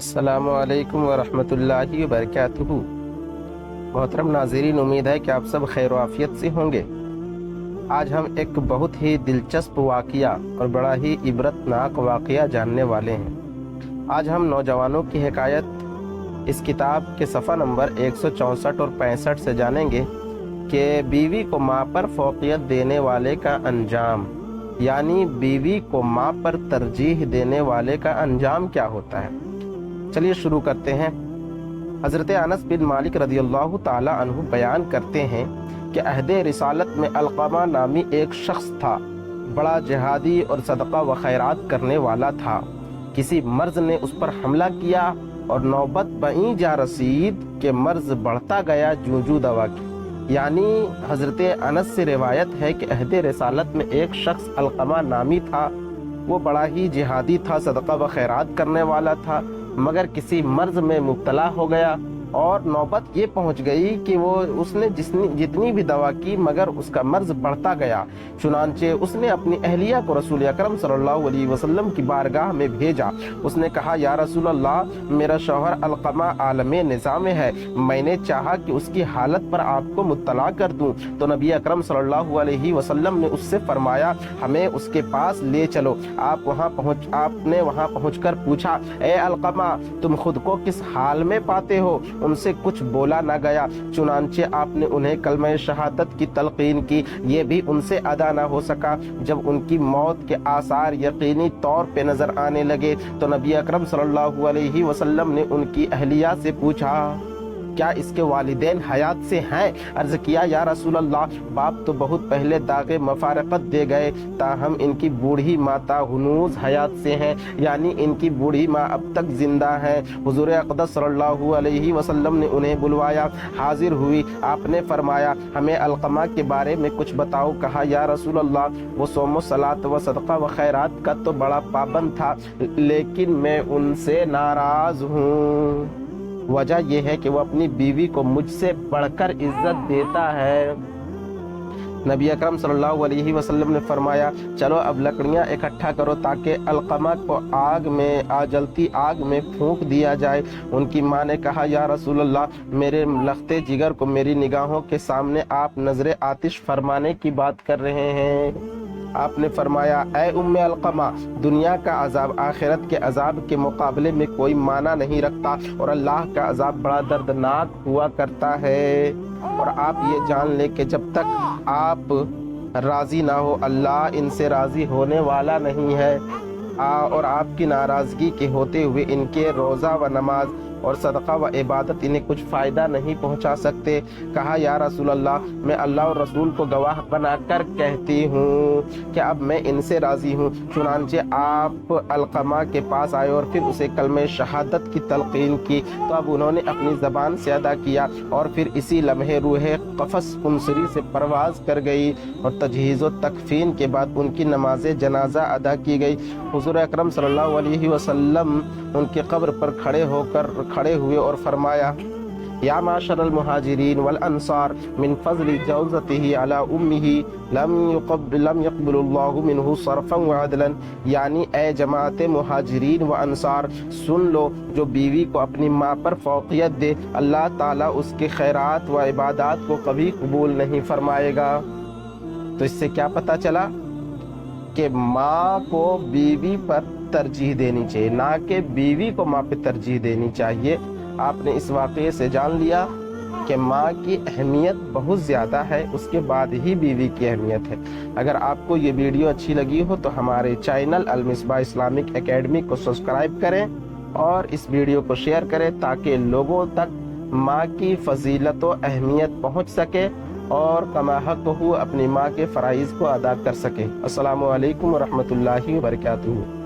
السلام علیکم ورحمۃ اللہ وبرکاتہ۔ محترم ناظرین، امید ہے کہ آپ سب خیر و عافیت سے ہوں گے۔ آج ہم ایک بہت ہی دلچسپ واقعہ اور بڑا ہی عبرتناک واقعہ جاننے والے ہیں۔ آج ہم نوجوانوں کی حکایت اس کتاب کے صفحہ نمبر 164 اور 65 سے جانیں گے کہ بیوی کو ماں پر فوقیت دینے والے کا انجام، یعنی بیوی کو ماں پر ترجیح دینے والے کا انجام کیا ہوتا ہے۔ چلیے شروع کرتے ہیں۔ حضرت انس بن مالک رضی اللہ تعالی عنہ بیان کرتے ہیں کہ عہد رسالت میں علقمہ نامی ایک شخص تھا، بڑا جہادی اور صدقہ و خیرات کرنے والا تھا۔ کسی مرض نے اس پر حملہ کیا اور نوبت بئیں جا رسید کہ مرض بڑھتا گیا جوں دوا کی۔ یعنی حضرت انس سے روایت ہے کہ عہد رسالت میں ایک شخص علقمہ نامی تھا، وہ بڑا ہی جہادی تھا، صدقہ و خیرات کرنے والا تھا، مگر کسی مرض میں مبتلا ہو گیا اور نوبت یہ پہنچ گئی کہ اس نے جتنی بھی دوا کی مگر اس کا مرض بڑھتا گیا۔ چنانچہ اس نے اپنی اہلیہ کو رسول اکرم صلی اللہ علیہ وسلم کی بارگاہ میں بھیجا۔ اس نے کہا، یا رسول اللہ، میرا شوہر علقمہ عالم نظام ہے، میں نے چاہا کہ اس کی حالت پر آپ کو مطلع کر دوں تو نبی اکرم صلی اللہ علیہ وسلم نے اس سے فرمایا، ہمیں اس کے پاس لے چلو۔ آپ نے وہاں پہنچ کر پوچھا، اے علقمہ، تم خود کو کس حال میں پاتے ہو؟ ان سے کچھ بولا نہ گیا، چنانچہ آپ نے انہیں کلمہ شہادت کی تلقین کی۔ یہ بھی ان سے ادا نہ ہو سکا۔ جب ان کی موت کے آثار یقینی طور پہ نظر آنے لگے تو نبی اکرم صلی اللہ علیہ وسلم نے ان کی اہلیہ سے پوچھا، کیا اس کے والدین حیات سے ہیں؟ عرض کیا، یا رسول اللہ، باپ تو بہت پہلے داغ مفارقت دے گئے، تاہم ان کی بوڑھی ماتا ہنوز حیات سے ہیں، یعنی ان کی بوڑھی ماں اب تک زندہ ہیں۔ حضور اقدس صلی اللہ علیہ وسلم نے انہیں بلوایا، حاضر ہوئی۔ آپ نے فرمایا، ہمیں علقمہ کے بارے میں کچھ بتاؤ۔ کہا، یا رسول اللہ، وہ صوم و صلاۃ و صدقہ و خیرات کا تو بڑا پابند تھا، لیکن میں ان سے ناراض ہوں۔ وجہ یہ ہے کہ وہ اپنی بیوی کو مجھ سے بڑھ کر عزت دیتا ہے۔ نبی اکرم صلی اللہ علیہ وسلم نے فرمایا، چلو اب لکڑیاں اکٹھا کرو تاکہ علقمہ کو جلتی آگ میں پھونک دیا جائے۔ ان کی ماں نے کہا، یا رسول اللہ، میرے لختے جگر کو میری نگاہوں کے سامنے آپ نظر آتش فرمانے کی بات کر رہے ہیں۔ آپ نے فرمایا، اے ام علقمہ، دنیا کا عذاب آخرت کے عذاب کے مقابلے میں کوئی معنی نہیں رکھتا، اور اللہ کا عذاب بڑا دردناک ہوا کرتا ہے، اور آپ یہ جان لیں کہ جب تک آپ راضی نہ ہو، اللہ ان سے راضی ہونے والا نہیں ہے، اور آپ کی ناراضگی کے ہوتے ہوئے ان کے روزہ و نماز اور صدقہ و عبادت انہیں کچھ فائدہ نہیں پہنچا سکتے۔ کہا، یا رسول اللہ، میں اللہ اور رسول کو گواہ بنا کر کہتی ہوں کہ اب میں ان سے راضی ہوں۔ چنانچہ آپ علقمہ کے پاس آئے اور پھر اسے کلمہ شہادت کی تلقین کی، تو اب انہوں نے اپنی زبان سے ادا کیا، اور پھر اسی لمحے روح قفس انصری سے پرواز کر گئی، اور تجہیز و تکفین کے بعد ان کی نماز جنازہ ادا کی گئی۔ حضور اکرم صلی اللہ علیہ وسلم ان کی قبر پر کھڑے ہوئے اور فرمایا، یا معاشر المہاجرین والانصار، من فضل جوزته علی امہ لم يقبل اللہ منہ صرفا وعدلا، یعنی اے جماعت مہاجرین و انصار، سن لو، جو بیوی کو اپنی ماں پر فوقیت دے، اللہ تعالیٰ اس کے خیرات و عبادات کو کبھی قبول نہیں فرمائے گا۔ تو اس سے کیا پتہ چلا کہ ماں کو بیوی پر ترجیح دینی چاہیے، نہ کہ بیوی کو ماں پہ ترجیح دینی چاہیے۔ آپ نے اس واقعے سے جان لیا کہ ماں کی اہمیت بہت زیادہ ہے، اس کے بعد ہی بیوی کی اہمیت ہے۔ اگر آپ کو یہ ویڈیو اچھی لگی ہو تو ہمارے چینل المصباح اسلامک اکیڈمی کو سبسکرائب کریں اور اس ویڈیو کو شیئر کریں تاکہ لوگوں تک ماں کی فضیلت و اہمیت پہنچ سکے اور کما حق اپنی ماں کے فرائض کو ادا کر سکے۔ السلام علیکم ورحمۃ اللہ وبرکاتہ۔